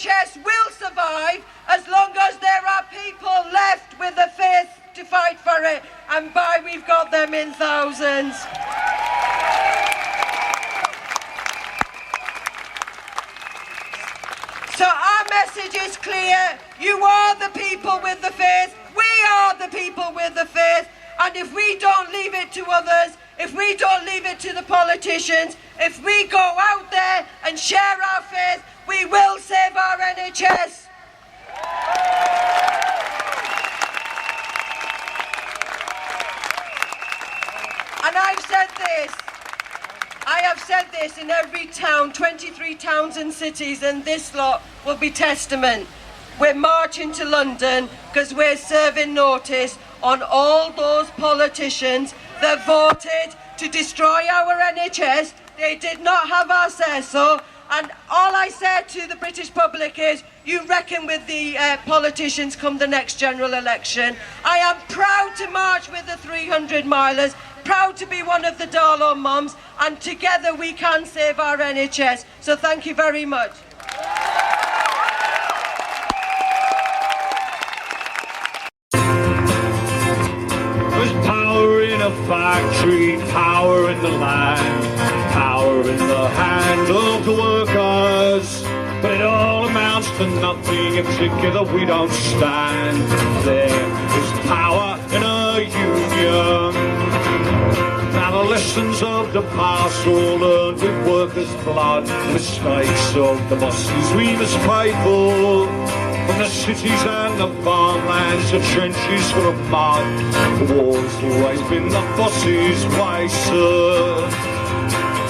NHS will survive as long as there are people left with the faith to fight for it, and by we've got them in thousands. So our message is clear. You are the people with the faith. We are the people with the faith. And if we don't leave it to others, if we don't leave it to the politicians, if we go out there and share our faith, we will save our NHS. And I have said this in every town, 23 towns and cities, and this lot will be testament. We're marching to London because we're serving notice on all those politicians that voted to destroy our NHS. They did not have our say-so. And all I said to the British public is, you reckon with the politicians come the next general election. I am proud to march with the 300 milers, proud to be one of the Darlow mums, and together we can save our NHS. So thank you very much. There's power in a factory, power in the land, power in the hand of the workers. But it all amounts to nothing if together we don't stand. There is power in a union. Now the lessons of the past all learned with workers' blood. Mistakes of the bosses we must pay for. From the cities and the farmlands, the trenches full of mud. The war's always been the boss's way, sir.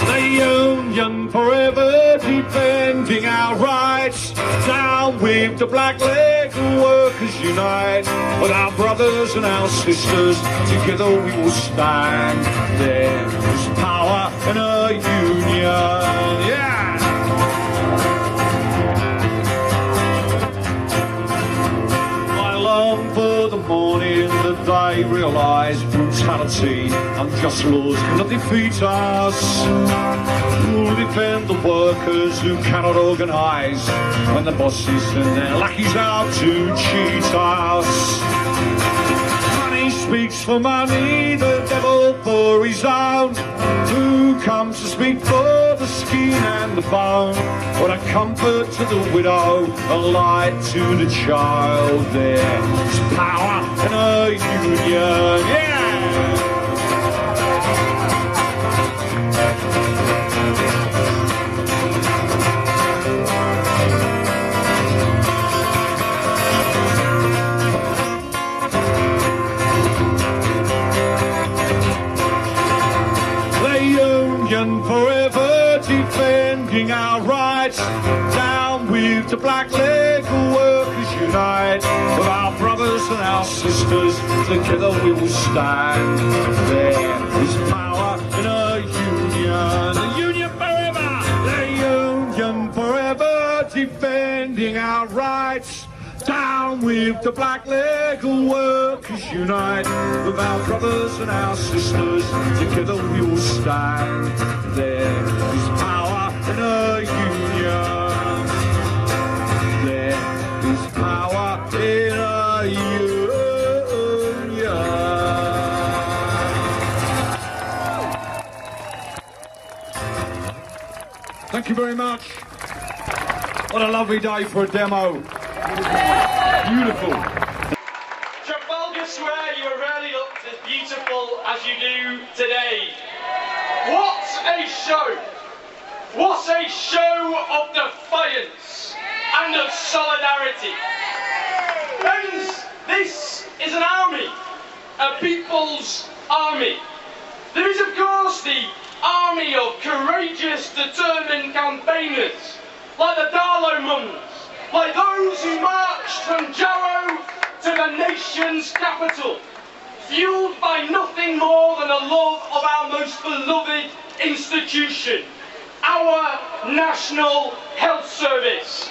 The union forever defending our rights. Down with the black leg, the workers unite. With our brothers and our sisters, together we will stand. There is power in a union, yeah. For the morning that they realise brutality, unjust laws cannot defeat us. We'll defend the workers who cannot organise when the bosses and their lackeys out to cheat us. Money speaks for money, the devil for his own. Who comes to speak for the skin and the bone? What a comfort to the widow, a light to the child. There is power in a union, yeah! Forever defending our rights. Down with the black leg, workers unite. With our brothers and our sisters, together we will stand. There is power in a union. The union forever! The union forever defending our rights. Down with the black leg, workers unite. With our brothers and our sisters, together we will stand. There is power in a union. There is power in a union. Thank you very much. What a lovely day for a demo. Beautiful. Trafalgar Square, you rarely looked as beautiful as you do today. What a show! What a show of defiance and of solidarity. Friends, this is an army, a people's army. There is of course the army of courageous, determined campaigners, like the Darlow mums, like those who marched from Jarrow to the nation's capital, fueled by nothing more than a love of our most beloved institution, our National Health Service.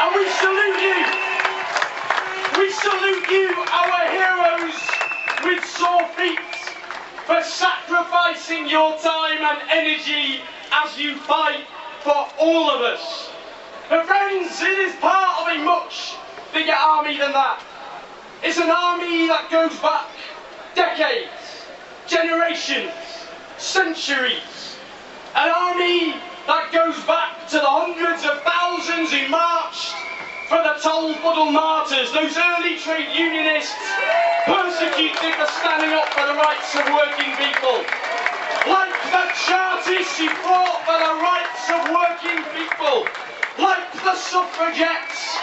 And we salute you. We salute you, our heroes, with sore feet, for sacrificing your time and energy as you fight for all of us. But friends, it is part of a much bigger army than that. It's an army that goes back decades, generations, centuries. An army that goes back to the hundreds of thousands who marched for the toll-fuddled martyrs, those early trade unionists persecuted for standing up for the rights of working people. Like the Chartists who fought for the rights of working people. Like the suffragettes,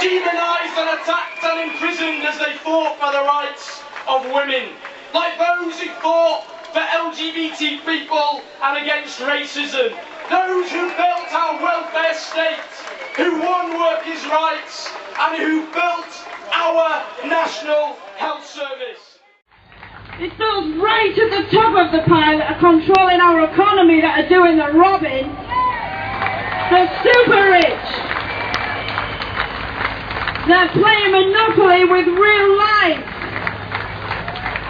demonised and attacked and imprisoned as they fought for the rights of women. Like those who fought for LGBT people and against racism. Those who built our welfare state, who won workers' rights, and who built our National Health Service. It's those right at the top of the pile that are controlling our economy that are doing the robbing. The super rich. They're playing Monopoly with real life.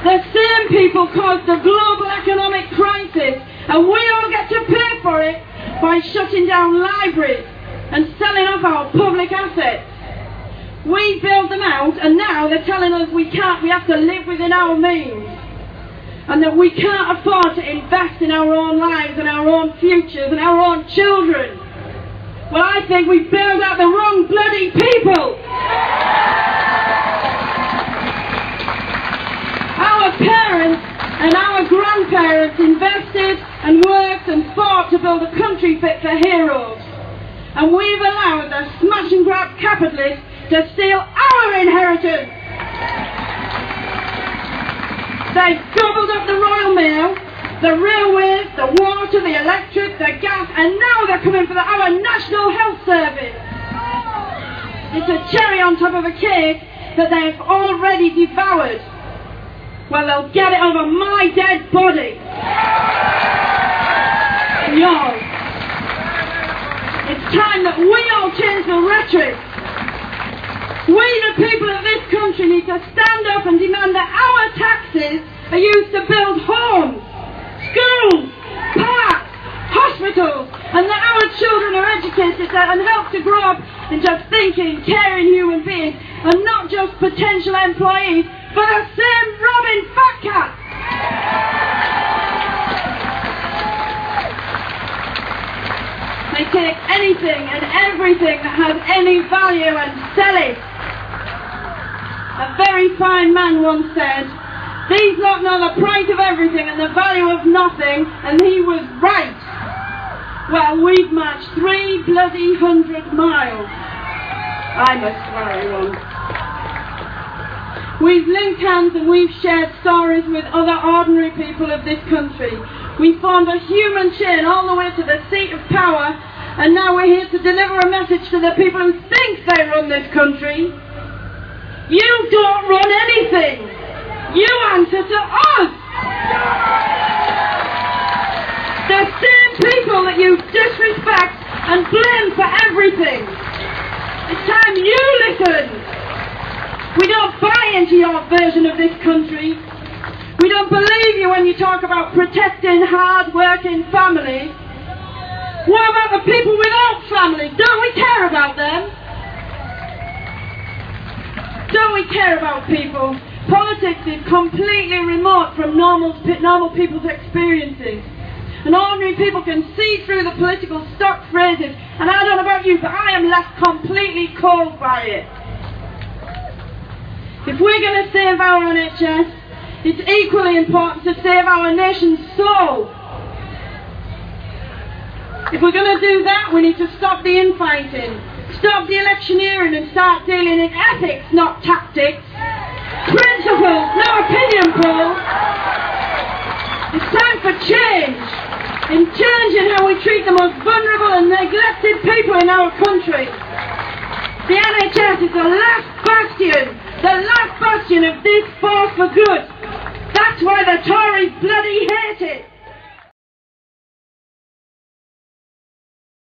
The same people caused the global economic crisis, and we all get to pay for it by shutting down libraries and selling off our public assets. We bailed them out, and now they're telling us we can't, we have to live within our means, and that we can't afford to invest in our own lives and our own futures and our own children. Well, I think we bailed out the wrong bloody people. Our parents and our grandparents invested and worked and fought to build a country fit for heroes. And we've allowed the smash and grab capitalists to steal our inheritance. They've gobbled up the Royal Mail, the railways, the water, the electric, the gas, and now they're coming for our National Health Service. It's a cherry on top of a cake that they've already devoured. Well, they'll get it over my dead body. Yours. It's time that we all change the rhetoric. We, the people of this country, need to stand up and demand that our taxes are used to build homes, schools, parks, hospitals, and that our children are educated and help to grow up into thinking, caring human beings, and not just potential employees for the same robbing fat cat. They take anything and everything that has any value and sell it. A very fine man once said, "These lot know the price of everything and the value of nothing," and he was right. Well, we've marched 300 miles. I'm a sweary one. We've linked hands and we've shared stories with other ordinary people of this country. We formed a human chain all the way to the seat of power, and now we're here to deliver a message to the people who think they run this country. You don't run anything. You answer to us. The same people that you disrespect and blame for everything. It's time you listen. We don't buy into your version of this country. We don't believe you when you talk about protecting hard-working families. What about the people without families? Don't we care about them? Don't we care about people? Politics is completely remote from normal people's experiences. And ordinary people can see through the political stock phrases. And I don't know about you, but I am left completely cold by it. If we're going to save our NHS, it's equally important to save our nation's soul. If we're going to do that, we need to stop the infighting, stop the electioneering, and start dealing in ethics, not tactics. Principles, no opinion polls. It's time for change. In changing how we treat the most vulnerable and neglected people in our country. The NHS is the last bastion of this force for good. That's why the Tories bloody hate it.